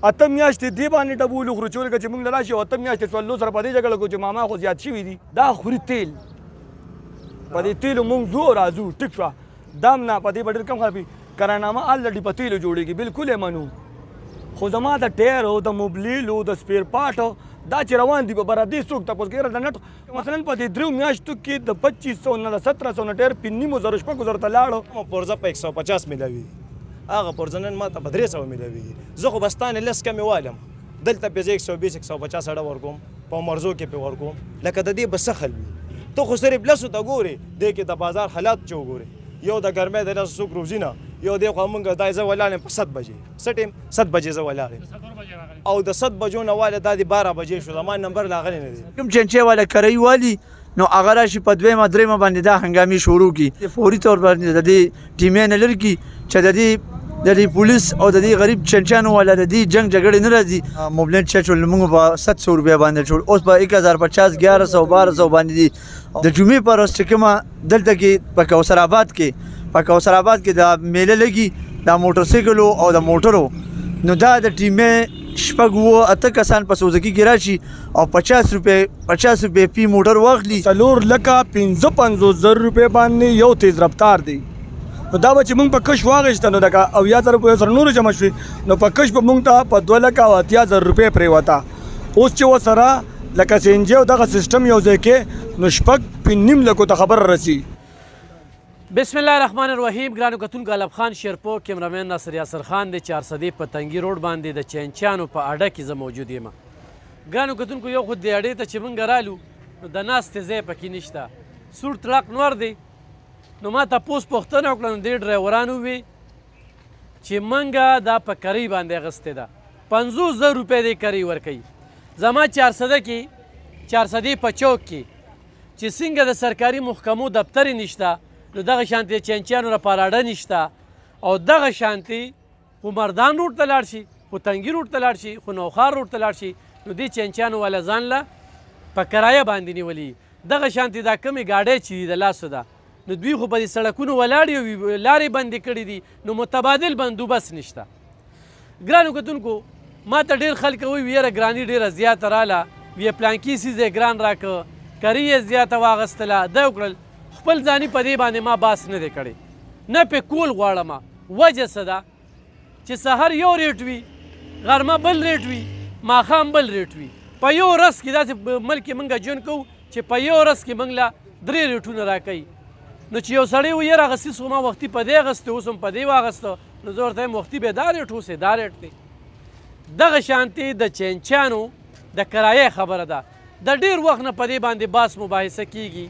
اته میاشتې دې باندې ډبول خورو چې ولکه چې موږ له راشي او اته میاشتې څلور سره په دې جګړه کوو چې ماما خو زیات شوي دي دا خوري تیل په دې تیلو موږ ځو راځو ټیک شوه دام نه په دې به ډېر کم خرابي کرانامه الرډي په تیلو جوړېږي بالکل یې منو خو زما د ټایرو د موبلیلو د سپیر پاټو دا چې روان دي په بره دې څوک تپوس کوي د نټ مثلا په دې درېو میاشتو کې د 2500 نه د 1700 نه ټایر په نیمو زرو شپږو زرو ته لاړو پرزه په 150 میلاوي هغه پرزه نن ماته په 300 میلاویږي زه خو بستانې لس کمې والم دلته پې زه 120 150 اړه ورکوم په مرزو کې پې ورکوم لکه د دې به څه خل وي ته خو صرف لسو ته ګورې دې کې د بازار حالات چې وګورې یو د ګرمۍ د لسو څوک روزي نه یو دی خو موږ دا زه ولاړ یم په 7 بجې څه ټایم 7 بجې زه ولاړ یم او د 7 بجو نه واله دا د 12 بجې شو زما نمبر لاغلی نه دی کوم چنچې والا کرایي والي نو هغه راشي په دویمه درېیمه باندې دا هنګامي شروع کړي فوري طور باندې د دې ټیمې نه لرې کړي چې د دې پولیس او د دې غریب چنچانو والا د دې جنګ جګړې نه راځي موبلین چې چول موږ په 700 روپیا باندې چول اوس په 1050 1100 1200 باندې دي د جمعې پر ورځ چې کومه دلته کې په کوثر آباد کې د میله لګي د موټرسایکلو او د موټرو نو دا د ټیمې شپږ اته کسان په سوزکي کې راشي او 50 روپۍ پی موټر واخلي 4,55,000 روپۍ باندې یو تیز رفتار دی نو دا به چې موږ په کش واغېسته نو لکه 80,000 روپۍ سره نورو جمع شوې نو په کش به موږ ته په 2,80,000 روپۍ پرېوته اوس چې ورسره لکه سی ان جي او دغه سیسټم یو ځای کې نو شپږ په نیم لکو ته خبر رسي بسم الله الرحمن الرحیم ګرانو کتونکو علب خان شیرپور کیمرامین ناصر یاسر خان د 400 په تنګي روډ باندې د چینچانو په اډه کې زه موجود یم ګرانو کتونکو یو خو دې اډې ته چې موږ رالو نو د ناستې ځای پکې نشته سور تړاق نور دی نو ما تپوس پوښتنه وکړه نو دې ډرایورانو ووی چې موږ دا په کرۍ باندې اخیستې ده 50,000 روپۍ دې کرۍ ورکوي زما 400 کې 400 په چوک کې چې څنګه د سرکاري محکمو دفترې نشته نو دغه شانتې د چینچیانو لپاره اډه نشته او دغه شانتې خو مردان روډ ته لاړ شي خو تنګي روډ ته لاړ شي خو نوخار روډ ته لاړ شي نو دې چینچیانو والا ځان له په کرایه باندې نیولي دغه شانتې دا کمې ګاډۍ چې دي د لاسو ده نو دوی خو په دې سړکونو ولاړ وي لارې بندې کړي دي نو متبادل بندوبست نشته ګرانو کتونکو ما ته ډېر خلک وایي یاره ګراني ډېره زیاته راله ویې پلانکي څیز یې ګران راکړه کرۍ یې زیاته واغېستله دا وکړل خپل ځاني په دې باندې ما باس نه دی کړی نه پې کول غواړم وجه څه ده چې سحر یو ریټ وي غرمه بل ریټ وي ماښام بل ریټ وي په یو ورځ کې داسې ملک موږ ژوند کوو چې په یو ورځ کې موږ له 3 ریټونه راکوي نو چې یو سړی و یاره اخیستي خو ما وختي په دې اخیستی اوس هم په دې واخیسته نو زه ورته وایم وختي به دا ریټ اوس یې دا ریټ دی دغه شانتې د چینچانو د کرایې خبره ده د ډېر وخت نه په دې باندې باس مباحثه کیږي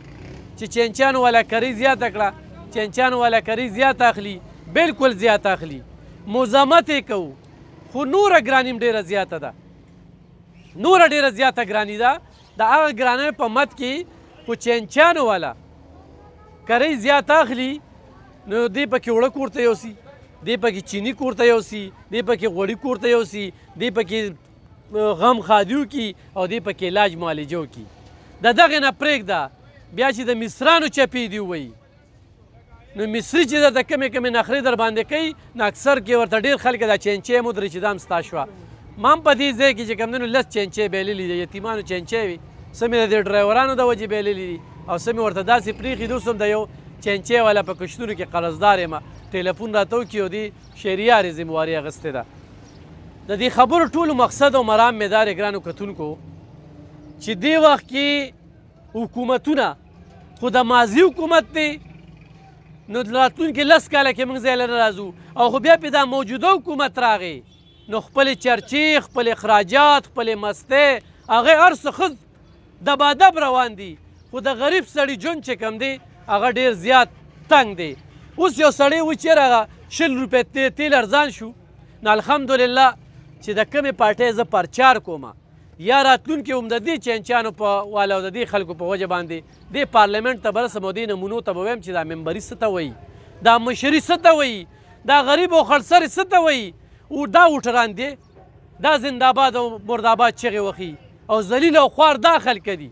چې چینچانو والا کرۍ زیاته کړه چینچانو والا کرۍ زیاته اخلي بالکل زیاته اخلي مزاحمت یې کوو خو نوره ګراني هم ډېره زیاته ده نوره ډېره زیاته ګراني ده د هغه ګرانۍ په مد کې خو چینچانو والا کرۍ زیاته اخلي نو دې پکې وړه کور ته یوسي دې پکې چینی کور ته یوسي دې پکې غوړي کور ته یوسي دې پکې غم خادیو کی او دې پکې علاج معالجو کی د دغې نه پرېږده بیا چې د مصرانو چپې دي ووایي نو مصري چې درته کمې نخرې در باندې کوي نو اکثر کې ورته ډېر خلک دا چینچۍ مودرې چې دا هم ستا شوه ما هم په دې ځای کې چې کوم دی نو لس چینچۍ بایللي دي یتیمانو چینچۍ وي څه مې د دې ډرایورانو د وجې بایللي دي او څه مې ورته داسې پرېښي دي اوس هم د یو چینچۍ والا په کشتونو کې قرضدار یم ټلیفون راته وکړي او دې شهریار یې ذمواري اخیستې ده د دې خبرو ټولو مقصد او مرام مې دا دی ګرانو کتونکو چې دې وخت کې حکومتونه خو د ماضي حکومت دی نو راتلونکي 10 کاله کې موږ ځای له نه راځو او خو بیا پې دا موجوده حکومت راغی نو خپلې چرچې خپل اخراجات خپلې مستې هغې هر څه ښه دبادب روان دي خو د غریب سړي ژوند چې کوم دی هغه ډېر زیات تنګ دی اوس یو سړی و چېرې هغه 100 روپۍ تیل ارزان شو نو الحمدلله چې د کمې پارټۍ زه پرچار کوم یا راتلونکي هم د دې چینچانو په والا او د دې خلکو په وجه باندې دې پارلمنټ ته به رسم او دې نمونو ته به وایم چې دا ممبري څه ته وایي دا مشري څه ته وایي دا غریب او خړسرې څه ته وایي او دا وټران دی دا زنده‌باد او مرداباد چغې وخي او ذلیل او خوار دا خلک دي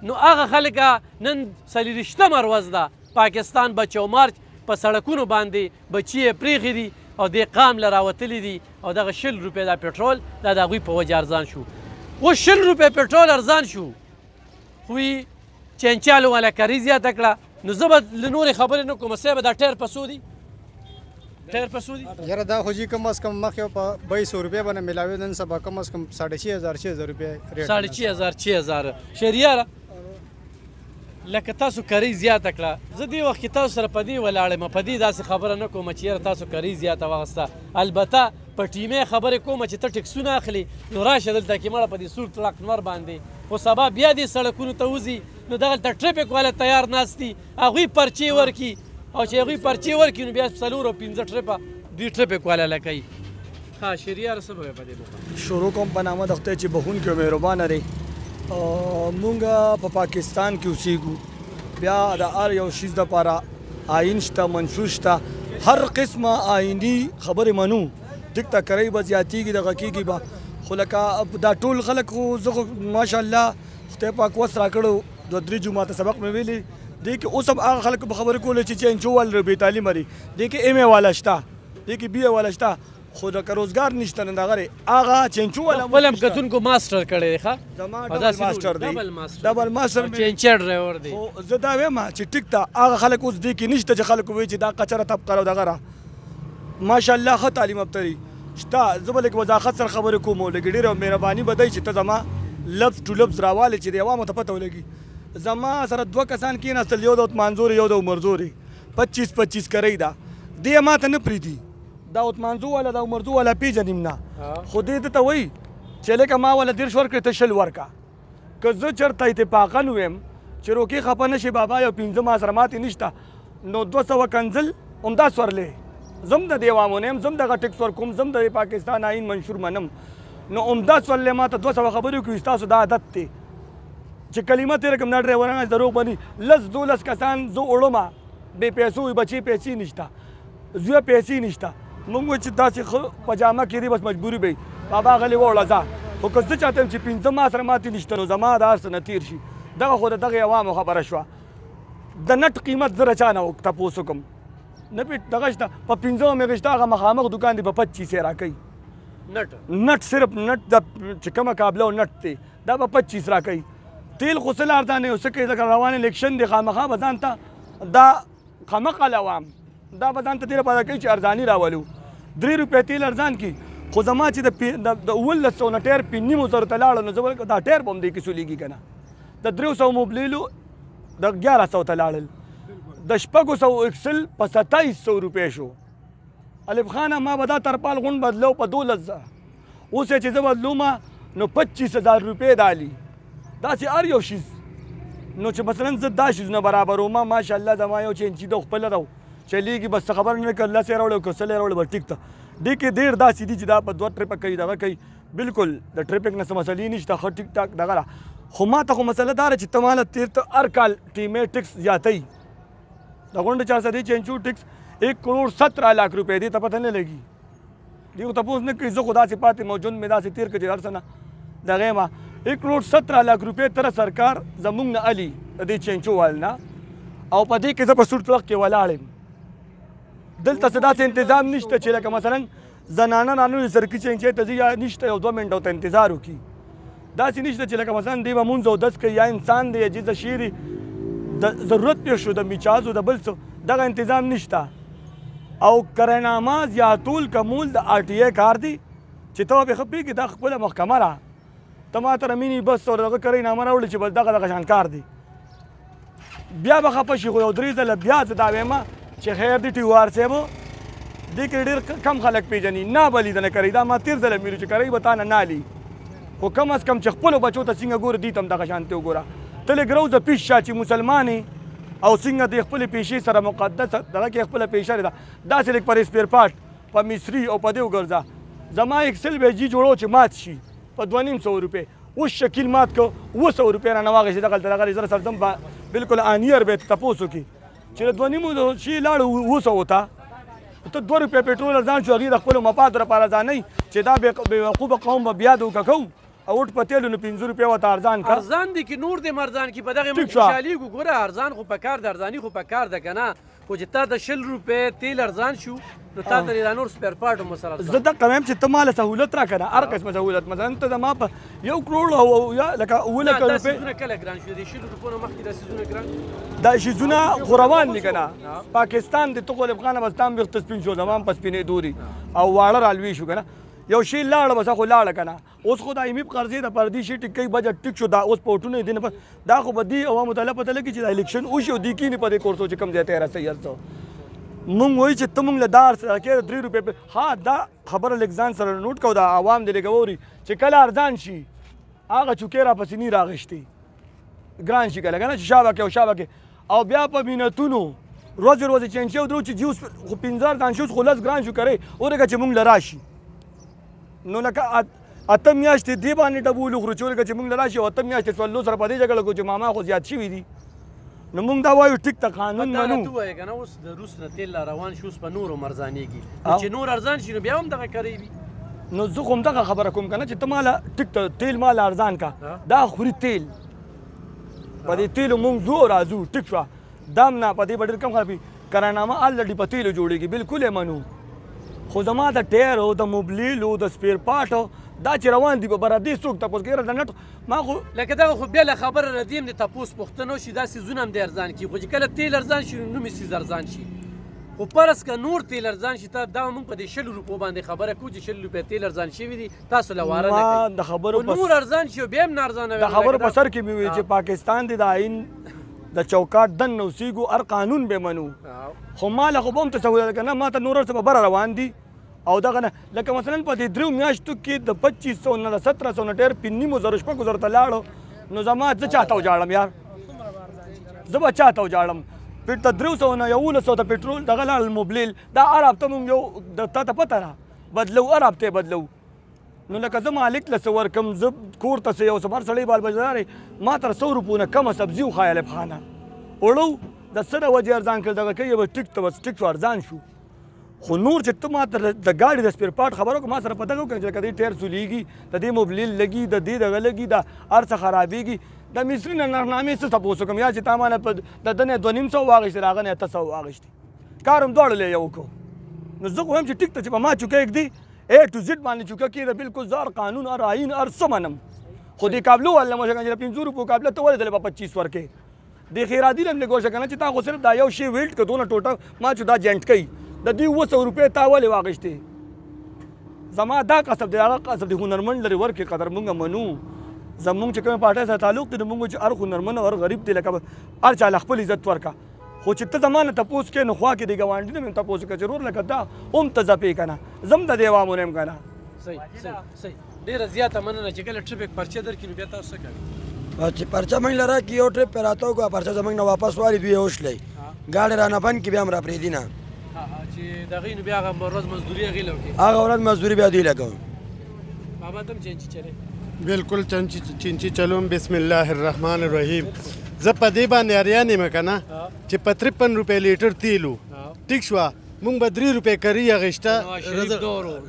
نو هغه خلک نن 40 ورځ ده پاکستان بچو مارچ په سړکونو باندې بچي یې پرېښي دي او دې قام له راوتلي دي او دغه 20 روپۍ دا پټرول دا د هغوی په وجه ارزان شو. اوس 20 روپۍ پټرول ارزان شو خو یې چینچالو والا کاري زیاته کړه. نو زه به له نورې خبرې نه کوم. صاحب دا ټایر په څو دي؟ ټایر په څو دي؟ یاره دا خو جي کم از کم مخکې په 2200 روپۍ باندې میلاوي، نن سبا کم از کم 6500 روپۍ ریټ 6500 شهریاره لکه تاسو کاري زیاته کړه. زه دې وخت کې تاسو سره په دې ولاړم، په دې داسې خبره نه کوم چې یاره تاسو کاري زیاته واخیسته. البته په ټیمې خبرې کوم چې ته ټکسونه اخلي نو راشه دلته کې مړه په دې سور تړاک نور باندې خو سبا بیا دې سړکونو ته وځي نو دغلته ټریفک والا تیار ناست دي، هغوی پرچې ورکړي او چې هغوی پرچې ورکړي نو بیا 4 او 5 ټریپه دوی ټریفک والا لکوي. ها شهریار څه به وایې په دې موقع؟ شروع کوم په نامه د خدای چې بخونکی او مهربانه دی. مونږ په پاکستان کې اوسېږو، بیا د هر یو شیز دپاره آیین شته، منشور شته، هر قسمه آییني خبرې منو. ټیک ته کرۍ به زیاتېږي دغه کېږي به، خو لکه دا ټول خلک خو زه خو ماشاءالله خدای پاک وس راکړو 2-3 جمعاته سبق مې ویلي دې کې اوس هم هغه خلک په خبرې کولې چې چینچو والا بې تعلیمه دي، دې کې ایم اے والا شته، دې کې بی اے والا شته، خو د روزګار نشته نه دغه هغه چینچو والا خپل هم کتونکو ماسټر کړی دی. ښه زما ډبل ماسټر دی، ډبل ماسټر چینچر ډرایور دی. خو زه دا وایم چې ټیک ته هغه خلک اوس دې کې نشته چې خلک وایي چې دا کچره طبقه او دغه ماشاءالله ښه تعلیم یافته شته. زه به لږ وضاحت سره خبرې کوم او لږ ډېره مهرباني به دی چې ته زما لفظ ټو لفظ راوالې چې د عوامو ته پته ولګي. زما سره 2 کسان کېناستل، یو د عثمانزور یو د عمرزورې 25 کرۍ ده. دې ما ته نه پرېږدي، دا عثمانزو والا د عمرزو والا پېژنم نه، خو دې ته وایي چې لکه ما والا 10 ورکړې ته 20 ورکړه. که زه چېرته اتفاقا ویم چې روکې خفه نه شي بابا یو 15 ما سره ماتې نشته نو 200 کنزل همدا سورلې زم د دې عوامو نه یم، زم دغه ټکس ورکوم، زم د پاکستان آیین منشور منم نو همدا سورلې ما ته 200 خبرې کوي. ستاسو دا عادت دی چې کلمه تېره کړم دا ډرایوران دروغ بني 10-12 کسان زه وړم بې پیسو وي، بچې پیسې نشته، زوی پیسې نشته. مونږ وایو چې داسې ښه په جامه کې دی بس مجبوري به بابا غلی ووړه ځه. خو که زه چاته یم چې 15 ما سره ماتې نشته نو زما د هر څه نه تېر شي. دغه خو د دغې عوامو خبره شوه. د نټ قیمت زه رچا نه تپوس وکړم نه دغه شته په 15 مې غشته هغه مخامخ دکان دی په 25 راکوي. نټ صرف نټ د چې کومه کابله او نټ دی دا په 25 راکوي. تیل خو څه ارزانه یو څه کوي ځکه روان الیکشن دی خامخا به ځان ته دا خامخا عوام دا به ځان ته دې لپاره کوي چې ارزاني راولو 3 روپۍ تیل ارزان کړي. خو زما چې د 1900 نه ټایر په 900 ته لاړو نو زه دا ټایر به هم دې کې سولېږي که نه. د 300 موبلیلو د 1100 ته لاړل، د 600 اکسل په 2700 روپۍ شو. الف خانه ما به دا ترپال غونډ بدلو په 12,000، اوس چې زه بدلوم نو 25,000 روپۍ دالي. داسې هر یو شیز نو چې مثلا زه دا شیزونه برابروم ماشاءالله زما یو چینچي د خپله ده چلیږي بس خبر نه کړه 10 یې راوړی که 100 یې راوړی بس ټیک ته. دې کې ډېر داسې دي چې دا په 2 ټریپه کوي دغه کوي بالکل د ټریپک نه څه مسلې نشته ښه ټیک ټاک دغه ده. خو ما ته خو مسله دا ده چې ته ماله تېر ته هر کال ټیمې ټکس زیاتوي د غونډه 400 چینچو ټکس 1,17,00,000 روپۍ دې ته پته نه لګي. دې خو تپوس نه کوي زه خو داسې پاتې موجود مې داسې تېر کړه چې هر څه نه دغه یم 1,17,00,000 روپۍ تره سرکار زموږ نه علي د دې چینچو وال نه او په دې کې زه په سور طلق کې ولاړ یم. دلته څه داسې انتظام نشته چې لکه مثلا زنانه رانوي سرکي چینچۍ ته ځي یا نشته یو 2 منټو ته انتظار وکړي. داسې نشته چې لکه مثلا دی به مونځ او دس کوي یا انسان دی یا جیزه شیري د ضرورت پیښ شو د میچازو د بل څه دغه انتظام نشته. او کرینامه زیاتول کمول د RTI کار دی چې ته به ښه پوهېږې دا خپله محکمه ده ته ما ته مینی بس او دغه کرینامه راوړې چې بس دغه شان کار دی بیا به خفه شي. خو یو 3 ځله بیا زه دا وایم چې خیر دی ټیوار صاحب دې کې ډېر کم خلک پېژني نه به لیدنه کوي. دا ما 13 ځله مې چې کوي به تا نه نالي خو کم از کم چې خپلو بچو ته څنګه ګوره دې ته هم دغه شانتې وګوره. ته لږ روزه پیش شه چې مسلمان او څنګه د خپلې پیشې سره مقدس دغه کې خپله پیشه ده داسې لږ پر اسپیر پاټ په مصري او په دې وګرځه. زما اکسل به جي جوړو چې مات شي په 2,500 روپۍ اوس شکیل مات کو 200 روپۍ رانه واخېستې دغلته دغه زره سره ځم بالکل انیر به تپوس وکړي چې د 2,500 شي لاړو 200 ته ته 2 روپۍ پېټرول ارزان شو هغې د خپلو مفادو لپاره ځانوي چې دا بېوقوفه قوم به بیا دوکه کوو او وټ په تیلو نو 15 روپۍ ورته ارزان کړه. ارزان دي که نور دې ارزان کړي په دغې موږ خوشحالېږو. ګوره ارزان خو په کار ده ارزاني خو په کار ده که نه خو چې تا د 100 روپۍ تیل ارزان شو نو تا ته دا نور سپیر پارټ هم سره زه دقه وایم چې ته ماله سهولت راکړه هر قسمه سهولت مثلا ته زما په 1 کروڑ او یا لکه 9 لکه دا روپۍ سیزونه کله ګران شو د 100 روپو نه مخکې دا سیزونه ګران دا شیزونه خو روان دي که نه پاکستان د تغلب خان بستان ویښته سپین شو زمان په سپینې دوري او واړه رالوي شو که نه یو شی لاړه بس خو لاړه که نه اوس خو دا ایمیب قرضې د پردي شي ټیکۍ بجټ ټیک شو دا اوس پورټونه دي نه دا خو به دي عوامو ته پته لګي چې دا الیکشن وشي او دي کینې په دې کورسو چې کوم ځای ته یې رسوي هر څه مونږ وایي چې ته مونږ له دار سره کې 3 روپۍ ها دا خبره لږ ځان سره نوټ کوو دا عوام دې لږ واوري چې کله ارزان شي هغه چوکۍ راپسې نی راغشتې ګران شي کله که نه چې شابه کې او شابه کې او بیا په مینتونو ورځې ورځې چینج شي او درو چې جیوس خو 15 ځان شي اوس خو لس ګران شو کرئ ورګه چې مونږ له راشي نو لکه اته میاشتې دې باندې ډبول خورو چې ورګه چې مونږ له راشي او اته میاشتې څلور سره په دې جګړه کو چې ماما خو زیات شوي دي نو مونږ دا وایو ټیک ته قانون منو ته وایې که نه اوس د روس نه تیل روان شي اوس په نور هم ارزانېږي چې نور ارزان شي نو بیا هم دغه کریږي نو زه خو همدغه خبره کوم که نه چې ته ماله ټیک ته تیل ماله ارزان کا دا خوري تیل په دې تیلو مونږ ځو راځو ټیک شوه دم نه په دې به ډېر کم خلک کرانامه الرډي په تیلو جوړېږي بالکل یې منو خو زما د ټایرو د موبلیلو د سپیر پاټو دا چې روان دي په بره دې څوک تپوس کوي د نټ ما خو لکه دغه خو بیا له خبره ردیم د تپوس پوښتنه وشي دا سیزونه هم د ارزان کي خو چې کله تیل ارزان شي نو نومې سیز ارزان شي خو فرض که نور تیل ارزان شي دا موږ په دې 100 روپو باندې خبره کوو چې 100 روپۍ تیل ارزان شوي دي تاسو له واره نه کوئ د خبرو نور ارزان شي بیا هم نه ارزانوي د خبرو په سر کې مې وویل چې پاکستان دی د آئین د چوکاټ دن اوسېږو هر قانون به منو خو ما له خو به هم ته سهولت که نه ما ته نور څه به بره روان دي او دغه نه لکه مثلا په دې 3 میاشتو کې د 2500 نه د 1700 نه ډېر په نیمو زرو شپږو زرو ته لاړو نو زما زه چاته وجاړم یار زه به چاته وجاړم د 300 نه 1100 ته پټرول دغه لاړل موبلیل دا هر هفته مونږ یو د تا ته پته را بدلو هر هفته بدلو نو لکه زه مالک له څه ورکم زه کور ته څه یو څه هر سړی بال بچدار ما تر 100 روپو نه کمه سبزي وخایله خانه وړو د څه د وجې ارزان کړل دغه کوي به ټیک ته بس ټیک شو ارزان شو خو نور چې ته ما ته د ګاډي د سپیر پارټ خبرو که ما سره پته وکړم چې که دې ټایر سولیږي د دې موبلیل لګي د دې دغه لګي د هر څه خرابېږي د مصري نه نرخنامې څه تپوس وکړم یا چې تا مانه په د ده نه 250 واخېستې د هغه نه 800 واخېستې کار هم دواړو له یو وکړو نو زه خو وایم چې ټیک ته چې په ما چوکۍ ږدي A to Z باندې چوکه کېده بالکل زه هر قانون هر آیین هر څه منم خو دې قابلو والا موشه کنه 500 روپو قابله ته ولې دلې په 25 ورکې د خیرادي لم لګوشه کنه چې تا خو صرف دا یو شی ویلټ که دونه ټوټه ما چې دا جنټ کوي د دې 200 روپۍ تا ولې واغېستې زما دا قصب دی هغه قصب دی هنرمند لري ورکې قدر مونږ منو زمونږ چې کومې پارټۍ سره تعلق دی نو مونږ چې هر هنرمند او هر غریب دی لکه هر چا له خپل عزت ورکه خو چې ته زما نه تپوس کې نو خوا کې دی ګاونډي نه مې تپوس وکړه چې رور لکه دا هم ته ځپې که نه زه هم د دې عوامو نه یم که نه صحیح ډېره زیاته مننه چې کله ټریفک پرچه درکړي نو بیا تاسو څه کوئ چې پرچه موږ له راکړي یو ټریپ پې راته وکړه پرچه زموږ نه واپس والي دوی یې وشلی ګاډی رانه بند کړي بیا هم را پرېږدي نه چې د هغې نو بیا هغه ورځ مزدوري هغې له وکړي هغه ورځ مزدوري بیا دوی لګوو بابا ته هم چینچي چلې بالکل چینچی چلوم بسم الله الرحمن الرحیم زه په دې باندې اریان یم که نه چې په 53 روپۍ لیټر تیلو ټیک شوه مونږ به 3 روپۍ کري اخېسته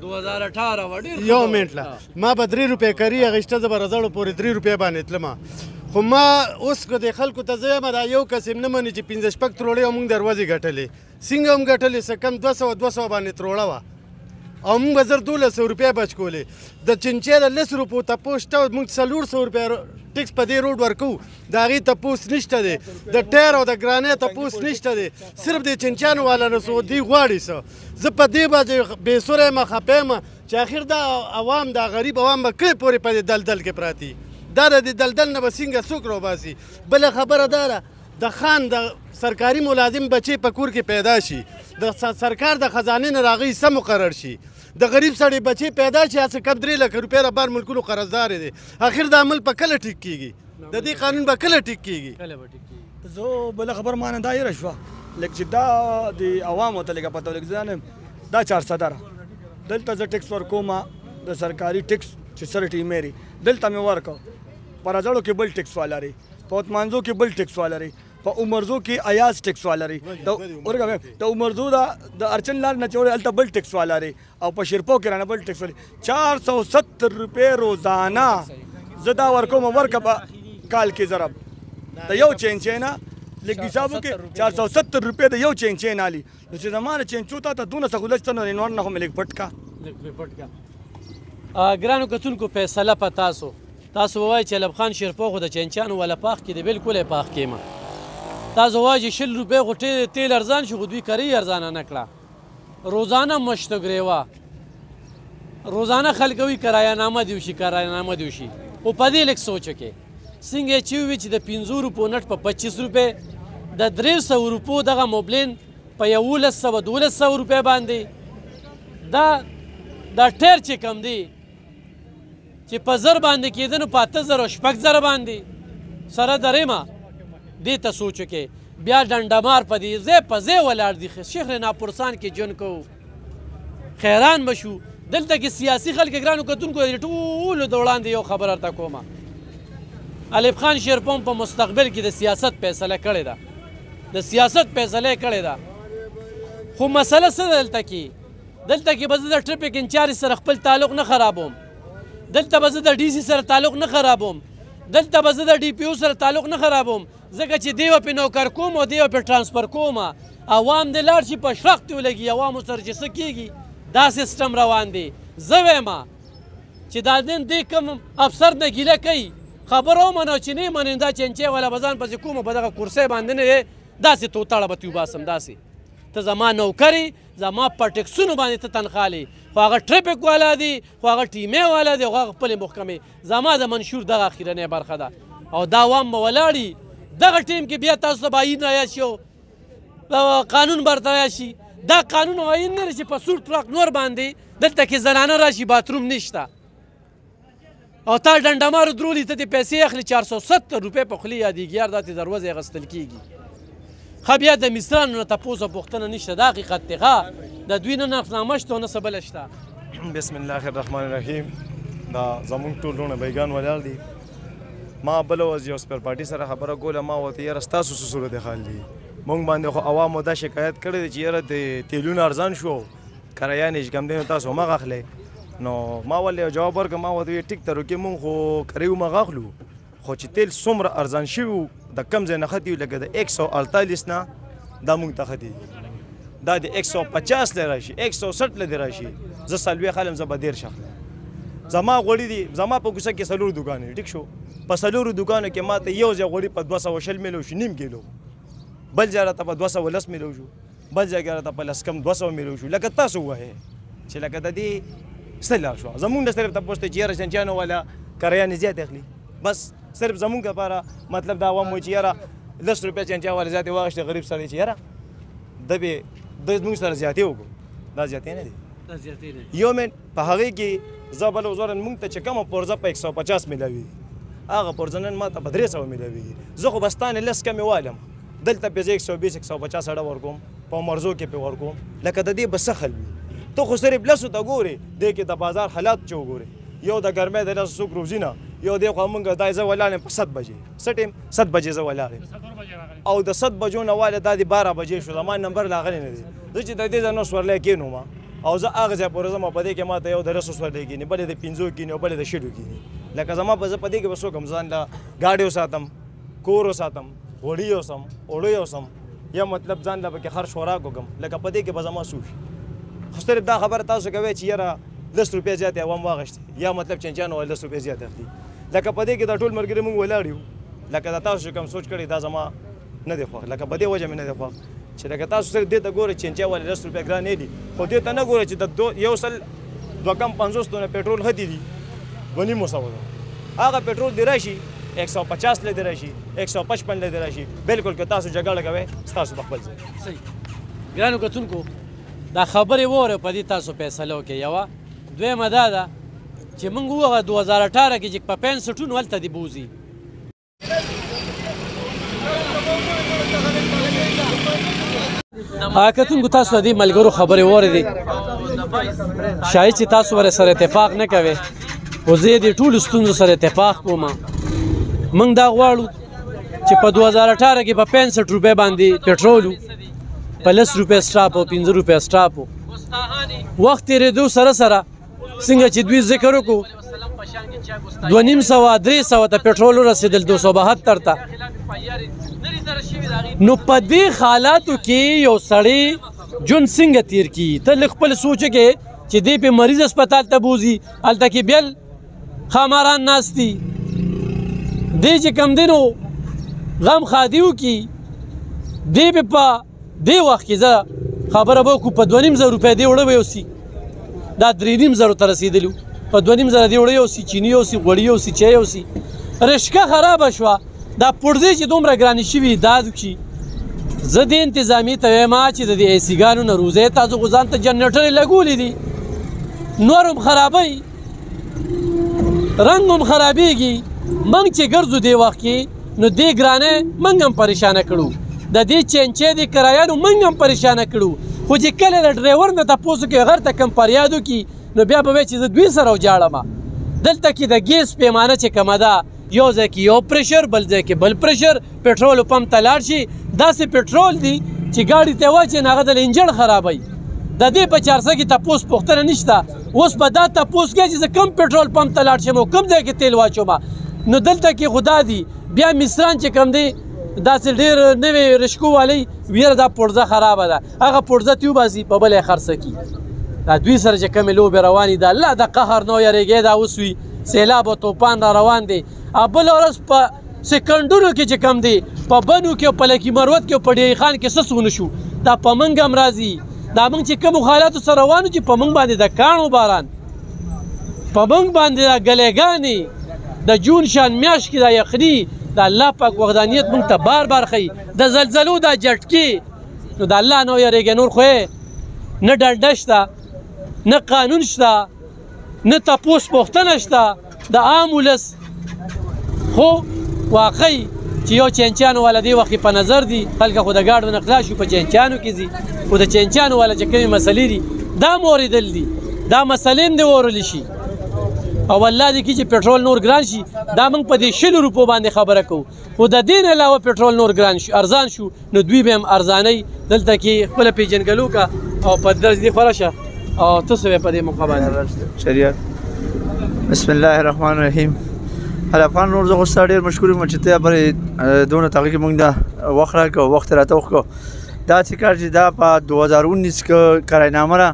2018 یو منټ له ما به 3 روپۍ کري اخېسته زه به رزړو پورې 3 روپۍ باندې تلمه خو ما اوس که د خلکو ته زه یم دا یو کس هم نه مني چې 15 شپږ تروړې او مونږ دروازې ګټلې څنګه هم ګټلې څه کم 200 باندې تروړه وه او مونږ به 1200 روپۍ بچ کولې د چینچۍ د 10 روپو تپوس شته مونږ 400 روپۍ ټیکس په دې روډ ورکوو د هغې تپوس نشته دی د ټایر او د ګرانۍ تپوس نشته دی صرف د چینچیانو والا نه څو دوی غواړي څه زه په دې باندې بېسوره یم خفه یم چې اخر دا عوام دا غریب عوام به کله پورې په دې دلدل کې پراته دا د دې دلدل نه به څنګه څوک راوباسي بله خبره دا ده د خان د سرکاري ملازم بچی په کور کې پیدا شي د سرکار د خزانې نه راغی سم مقرر شي د غریب سړی بچی پیدا شي هڅه کم 3 لک روپۍ را بار ملکونو قرضدار دی اخر دا عمل په کله ټیک کیږي د دې قانون به کله ټیک کیږي زه بله خبر مانه دا یې شوه لکه چې دا د عوامو ته لږه پته ولګي زه دا 400 را دلته زه ټیکس ورکوم د سرکاري ټیکس چې سره ټیمېري دلته مې ورکړ په رزړو کې بل ټیکس والا لري په اتمانزو کې بل ټیکس والا لري په عمرزو کې ایاز ټیکس والا لري د عمرزو د ارچن لار نه چورې هلته بل ټیکس والا لري او په شیرپو کې رانه بل ټیکس والا 470 روپۍ روزانه زه دا ورکوم ورکه په کال کې ضرب د یو چینچۍ نه لږ حساب وکړې 470 روپۍ د یو چین علي نو چې زما د چینچو تا ته دونه سهولت شته نو نور نه خو مې لږ پټ کا ګرانو کتونکو فیصله په تاسو ووایئ چې ایلب خان شیرپور خو د چینچیانو والا پاخ کې دی بالکل یې پاخ کېمه تاسو وایئ چې 100 روپۍ خو تیل ارزان شو خو دوی کرۍ ارزانه نه کړه روزانه مشت ګریوه روزانه خلک وایي کرایهنامه دې وشي خو په دې لږ سوچ وکړئ څنګه یې چې ووي چې د 50 روپو نټ په 25 روپۍ د 300 روپو دغه موبلین په 1100 روپۍ باندې دا ټیر چې کم دی چې په زر باندې کېده نو په 8000 او 6000 باندې سره درېمه دې ته سوچ وکړئ بیا ډنډمار په دې ځای په ځای ولاړ دي شهر ناپرسان کې ژوند کوو خیران به شو دلته کې سیاسي خلک ګرانو کتونکو د ټولو د وړاندې یو خبره درته کومه ایلب خان شیرپور په مستقبل کې د سیاست فیصله کړې ده خو مسله څه ده دلته کې به زه د ټرافیک انچارج سره خپل تعلق نه خرابوم دلته به زه د ډي سي سره تعلق نه خرابوم دلته به زه د ډي پي او سره تعلق نه خرابوم ځکه چې دی به پې نوکر کوم او دی به پې ټرانسفر کوم عوام دې لاړ شي په شرخ دې ولګي عوامو سره چې څه کېږي دا سیسټم روان دی زه وایم چې دا دین دې کوم افسر نه ګیله کوي خبره ومنو چې نه منې دا چینچی والا به ځان پسې کوم په دغه کرسۍ باندې نه دی داسې توتاړه به تې وباسم داسې ته زما نوکرې زما په ټکسونو باندې ته تنخوا لې خو هغه ټریفک والا دی خو هغه ټیمې والا دی خو هغه خپلې محکمې زما د منشور دغه اخرنۍ برخه ده او دا عوام به ولاړي دغه ټیم کې بیا تاسو ته به آیین رایاد شي او قانون به ورته رایاد شي دا قانون او آیین نه دی چې په سور ټراک نور باندې دلته کې زنانه راشي باتروم نشته او تا ډنډمارو درولي ته دې پیسې اخلي 470 روپۍ په خولې یادېږي یار دا تې دروازې اخیستل کېږي ښه بیا د مصرانو نه تپوس او پوښتنه نشته دا حقیقت دی ښه د دوی نه نقصنامه شته او نه څه بله شته بسم الله الرحمن الرحیم دا زمونږ ټول وروڼه بیګان ولاړ دي ما بله ورځ یو سپیر پارټي سره خبره کوله ما ورته یاره ستاسو څه صورت حال دی مونږ باندې خو عوامو دا شکایت کړی دی چې یاره د تیلونه ارزان شو کرایه نه چې کم دی نو تاسو هماغه اخلئ نو ما ولې یو جواب ورکړ ما ورته ویل ټیک ته روکې مونږ خو کرۍ هماغه اخلو خو چې تیل څومره ارزان شوي د کم ځای نه ښه دي لکه د 148 نه دا مونږ ته ښه دي دا د 150 لی راشي 160 لی دې راشي زه څلوېښت خلم زه به 13 اخلم زما غوړي دي زما په کوڅه کې 4 دوکان دي ټیک شو په 4 دوکانو کې ما ته یو ځای غوړي په 220 میلو شو نیم کیلو بل ځای راته په 210 میلو شو بل ځای کې راته په لس کم 200 میلو شو لکه تاسو ووایئ چې لکه د دې څه لار شوه زمونږ نه صرف تپوس دی چې یاره چینچیانو والا کرایانې زیات اخلي بس صرف زمونږ لپاره مطلب دا عوام وایي چې یاره 10 روپۍ چینچیا والا زیاتې واخېستې غریب سړی چې یاره د موږ سره زیاتې وکړو دا زیاتې نه دي یو منټ په هغې کې زه بله وزورن موږ ته چې کومه پرزه په 150 میلاوي هغه پرزه نن ما ته په 300 میلاویږي زه خو بس تانې لس کمې والم دلته پې زه 120 150 اړه ورکوم په مرزو کې پې ورکوم لکه د دې به څه خل وي ته خو صرف لسو ته ګورې دې کې د بازار حالات چې وګورې یو د ګرمۍ د لسو څوک روزي نه یو دی خو موږ دا زه ولاړ یم په 7 بجې څه ټیم 7 بجې زه ولاړ یم او د 7 بجو نه واله دا د 12 بجې شو زما نمبر لاغلی نه دی زه چې د دې ځای نه سورلی کېنوم او زه هغه ځای پورې ځم په دې کې ما ته یو د لسو سورلی کېني بل د 5 کېني او بل د 6 کېني لکه زما په زه په دې کې به څوک هم ځان له ګاډۍ وساتم کور وساتم غوړي اوسم اوړی اوسم یا مطلب ځان له پکې خرچ خوراک وکړم لکه په دې کې به زما څه وشي خو صرف دا خبره تاسو کوئ چې یاره 10 روپۍ زیاتې عوام واخېستې یا مطلب چینچیانو والا 10 روپۍ زیاتې اخلي لکه په دې کې دا ټول ملګري موږ ولاړ یو لکه دا تاسو چې کوم سوچ کړی دا زما نه دی خوښ لکه په دې وجه مې نه دی خوښ چې لکه تاسو صرف دې ته ګورئ چینچیا والا 10 روپۍ ګران نه دي خو دې ته نه ګورئ چې د 250 پېټرول ښه دي 2.5 هغه پېټرول دې راشي 150 لی دې راشي 155 لی دې راشي بالکل که تاسو جګړه کوئ ستاسو په خپل ځای صحیح ګرانو کتونکو دا خبرې واورئ په دې تاسو فیصله وکړئ یوه دویمه دا ده چې موږ ووغه 2018 کې چې په 65 هلته دې بوځي کتونکو تاسو د دې ملګرو خبرې واورېدې شاید چې تاسو ورسره اتفاق نه کوئ خو زه د ټولو ستونزو سره اتفاق کوم موږ دا غواړو چې په 2018 کې په 65 روپۍ باندې پېټرول په 10 روپۍ سټاپ او 15 روپۍ سټاپ وخت تېرېدو سره سره څنګه چې دوی ذکر وکړو 250 300 ته پېټرول ورسېدل 272 ته نو په دې حالاتو کې یو سړی ژوند څنګه تیر کي ته لږ خپل سوچ کې چې دی په مریض هسپتال ته بوځي هلته کې بیل خاماران ناست دي دی چې کم دی نو غم ښادي وکړي دی به په دې وخت کې زه خبره به وکړو په 2,500 روپۍ دې وړه به یوسي دا 3,500 ته رسېدلي په 2,500 دې وړه یوسي چیني یوسي غوړي یوسي چای یوسي رشکه خرابه شوه دا پرزې چې دومره ګرانې شوي دا وکړي زه دې انتظامي ته وایم چې د دې ایسیګانو نه روزۍ تاسو خو ځان ته جنریټرې لګولي دي نور هم خرابوي رنګ هم خرابېږي موږ چې ګرځو دې وخت کې نو دې ګرانۍ موږ هم پریشانه کړو د دې چینچې د کرایانو موږ هم پریشانه کړو خو چې کله د ډرایور نه تپوس وکړي غر ته کم فریاد وکړي نو بیا به وایي چې زه دوی سره وجاړم دلته کې د ګیس پیمانه چې کمه ده یو ځای کې یو پریشر بل ځای کې بل پریشر پټرول پمپ ته لاړ شي داسې پټرول دی چې ګاډي ته واچي نو هغه د انجن خرابوي د دې په چارسه کې تپوس پوښتنه نشته اوس به دا تپوس کوي چې زه کوم پټرول پمپ ته لاړ شم او کوم ځای کې تیل واچوم نو دلته کې خدا دی بیا مصران چې کم دی داسې ډېر نوې رشکو والی ویره دا پرزه خرابه ده هغه پرزه تیو باسي په بل یې خرڅه کي دا دوی سره چې کمې لوبې روانې ده الله د قهر نه یریږي دا اوس وي سیلاب او طوفان را روان دی بل ورځ په سکندونو کې چې کم دی په بنو کې او په لکي مروت کې او په ډیری خان کې څه سونه شو دا په موږ هم راځي دا موږ چې کومو حالاتو سره روانو چې په موږ باندې د کاڼو باران په موږ باندې د ګلېګانې د جون شان میاشت کې دا یخني د الله پاک وحدانیت موږ ته بار بار ښیي د زلزلو دا جټکې نو د الله نه ویرېږي نور خو نه ډنډه شته نه قانون شته نه تپوس پوښتنه شته د عام ولس خو واقعي چې یو چینچیانو والا دې وخت په نظر دي خلک خو د ګاډو نه خلاص شو په چینچیانو کې ځي خو د چینچیانو والا چې کومې مسلې دي دا م اورېدل دي دا مسلې هم دې واورلی شي او الله دې کړي چې پټرول نور ګران شي دا موږ په دې 100 روپو باندې خبره کوو خو د دې نه علاوه پټرول نور ګران شو ارزان شو نو دوی به هم ارزانۍ دلته کې خپله پیژنګلو کا او په درس دې خوره شه او ته څه په دې موقع باندې شریعت بسم الله الرحمن الرحیم افغان نور زه خو ستا ډېر مشکور یم چې ته پرې دونه تغه کې موږ دا وخت راکړو وخت راته وکړو دا چې کار چې دا په 2019 کې کرایهنامه را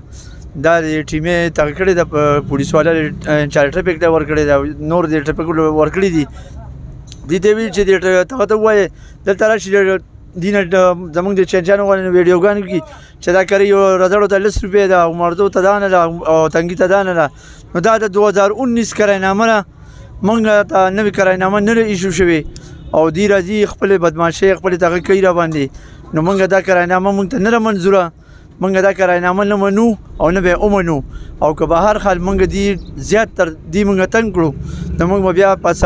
دا د ټیمې تغه کړې د پولیس والا انچارج ټریفیک ته ورکړې دا نور د ټریفیک ورکړې دي دې ته ویل چې دې ته ته وایي دلته راشي دینه زمونږ د چینچانو غوښتنې ویډیوګانو کې چې دا کوي یو رزړو ته 10 روپۍ ده او مردو ته دا نه او تنګي ته دا نه نو دا د 2019 کرایهنامه را موږ ته نوې کرایهنامه نه ایشو شوې او دی راځي خپل بدمعشۍ خپل تغه کوي را باندې نو موږ دا کرایهنامه موږ ته نه منظوره موږ دا کرایهنامه نه منو او نه به ومنو او که به هر حال موږ دی زیات تر دی موږ تنګ کړو نو موږ بیا پس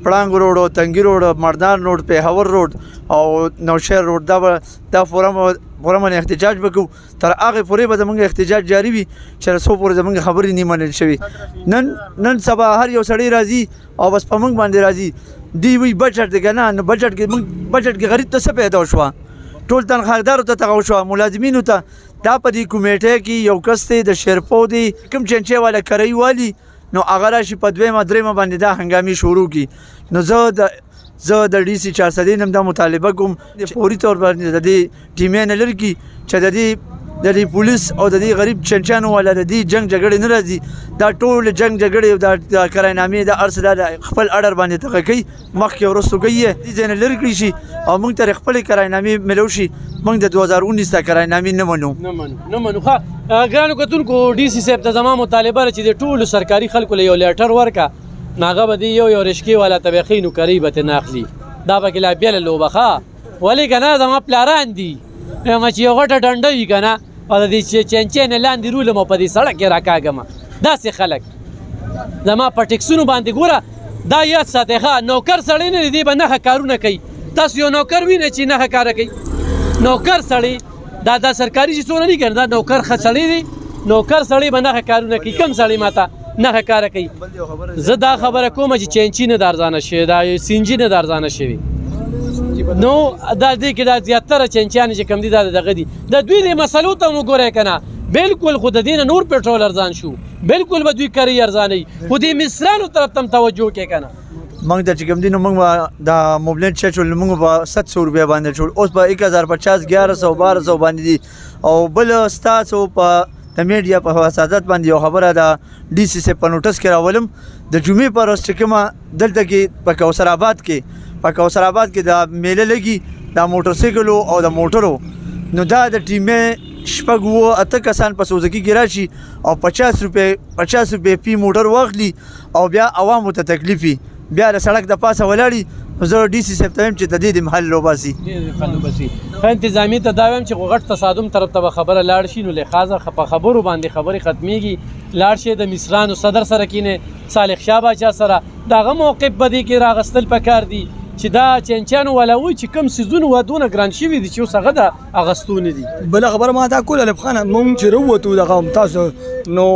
پړانګ روډ او تنګي روډ مردان روډ پیښور روډ او نوشهر روډ دا فورم احتجاج وکړو تر هغه پورې به زموږ احتجاج جاری وي چې څو پورې زموږ خبرې نه منل شوي نن سبا هر یو سړی راځي او بس په موږ باندې راځي دی وی بجټ دی کنه نو بجټ کې غریب ته څه پیدا شو ټول تنخواهدارو ته تغو شو ملازمینو ته دا په دې کمیټه کې یو کس دی د شیرپو دی کوم چنچې والا کرای والی نو هغه راشي په دویمه درېمه باندې دا هنګامي شروع کی نو زه د ډي سي 400 نم دا مطالبه کوم فوري تور باندې د دې ټیمې نه لري چې د دې پولیس او د دې غریب چنچانو والا د دې جنگ جګړې نه راځي دا ټول جنگ جګړې د کرایهنامې د ارسل خپل اډر باندې تغه کوي مخکې ورسو کوي دې ځنه لري کړی شي او موږ تر خپل کرایهنامې ملو شي موږ د 2019 کرایهنامې نه منو ښه ګرانو کتونکو ډي سي صاحب ته زما مطالبه چې د ټولو سرکاري خلکو له یو لیټر ورکه ناغه به یو رشکې والا طبقې نوکري به نه اخلي دا به لا بیل لوبه ښه ولې که نه زما پلاران دي چې یو غټه ډنډه وي که نه او د دې چینچې نه لاندې رولم او په دې سړک کې راکاږم داسې خلک زما په ټکسونو باندې ګوره دا یاد ساتئ ښه نوکر سړی نه دی دی به نښه کارونه کوي تاسو یو نوکر وینئ چې نښه کاره کوي نوکر سړی دا سرکاري چې څونه دي که نه دا نوکر ښه سړی دی نوکر سړی به نښه کارونه کوي کوم سړی ماته نښه کاره کوي زه دا خبره کوم چې چینچي نه د ارزانه شوي دا سینجي نه د ارزانه شوي نو دا دې کې دا زیاتره چینچیانې چې کوم دي دا دغه دي د دوی دې مسلو ته مو ګورئ که نه بالکل خو د دې نه نور پټرول ارزان شو بالکل به دوی کري ارزانوي خو دې مصرانو طرف ته هم توجه وکړئ که نه موږ ته چې کوم دي نو موږ به د موبلینټ چارج ول موږ په 700 روپیا باندې چول اوس په 1050 1100 1200 باندې دي او بل ستاسو په د میډیا په حساسیت باندې یو خبره ده ډي سي سي په نوټس کې راولم د جمعې پر ورځ چې کومه دلته کې په کوثر آباد کې د میله لګي د موټرسایکلو او د موټرو نو دا د ټیمې شپږ اوه اته کسان په سوزکي کې راشي او 50 روپۍ پی موټر واخلي او بیا عوامو ته تکلیف وي بیا د سړک د پاسه ولاړي نو زه ډي سی صاحب ته وایم چې د دې د محل لوباسي انتظامي ته دا وایم چې غټ تصادم طرف ته به خبره لاړ شي نو لحاظه په خبرو باندې خبرې ختمیږي لاړ شي د مصرانو صدر سره کینې صالح شاه باچا سره دغه موقف به دې کې راغستل پکار دي چې دا چینچانو والا وایي چې کوم څیزونه ودونه ګران شوي دي چې اوس هغه د اغستونه دي. بله خبره ما دا کوله الف خانه مونږ چې راووتو دغه تاسو نو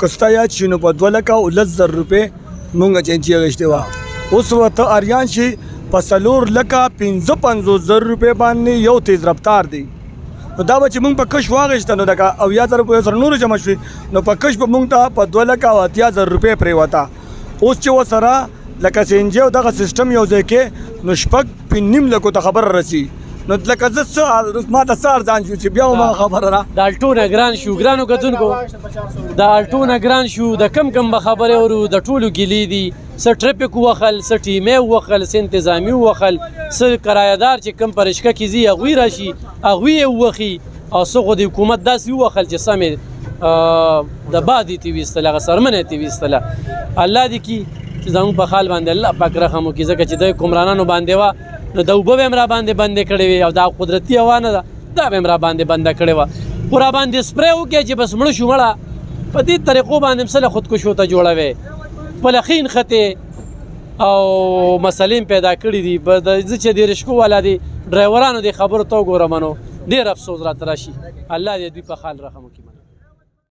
که ستا یاد شي نو په 2,10,000 روپۍ مونږ چینچي اخیستې وه اوس ورته اریان شي په 4,55,000 روپۍ باندې یو تیز رفتار دی نو دا به چې مونږ په کش واخیسته نو دغه 80,000 روپۍ سره نورې جمع شوې نو په کش به مونږ ته په 2,80,000 روپۍ پرېوته اوس چې ورسره لکه سینجی او دغه سیستم یو ځای کې نو 5.5 لکو ته خبره رسي نو لکه زه څه ما ته څه ارزان شو چې بیا ما خبره را د الټونه ګران شو ګرانو کتونکو د الټونه ګران شو د کم به خبرې ورو د ټولو ګیلې دي څه ټریفک وخل څه ټیمې وخل څه انتظامي وخل څه کرایهدار چې کم په رشکه کې ځي هغوی راشي هغوی یې ووخي او څه خو د حکومت داسې ووخل چې سمې د باد یې تې ویستله هغه سرمنه یې تې ویستله الله دې کي چې زموږ په حال باندې الله پاک رحم وکړي ځکه چې د حکمرانانو باندې وه نو د اوبه به هم را باندې بندې کړې وې او دا قدرتي هوا نه ده دا به هم را باندې بنده کړې وه خو را باندې سپری وکړې چې بس مړه شو مړه په دې طریقو باندې هم سله خودکشو ته جوړوې خپله خین ختې او مسلې پیدا کړي دي زه چې د رشکو والا دي ډرایورانو دې خبرو ته وګورم نو ډېر افسوس راته راشي الله دې دوی په حال رحم وکړي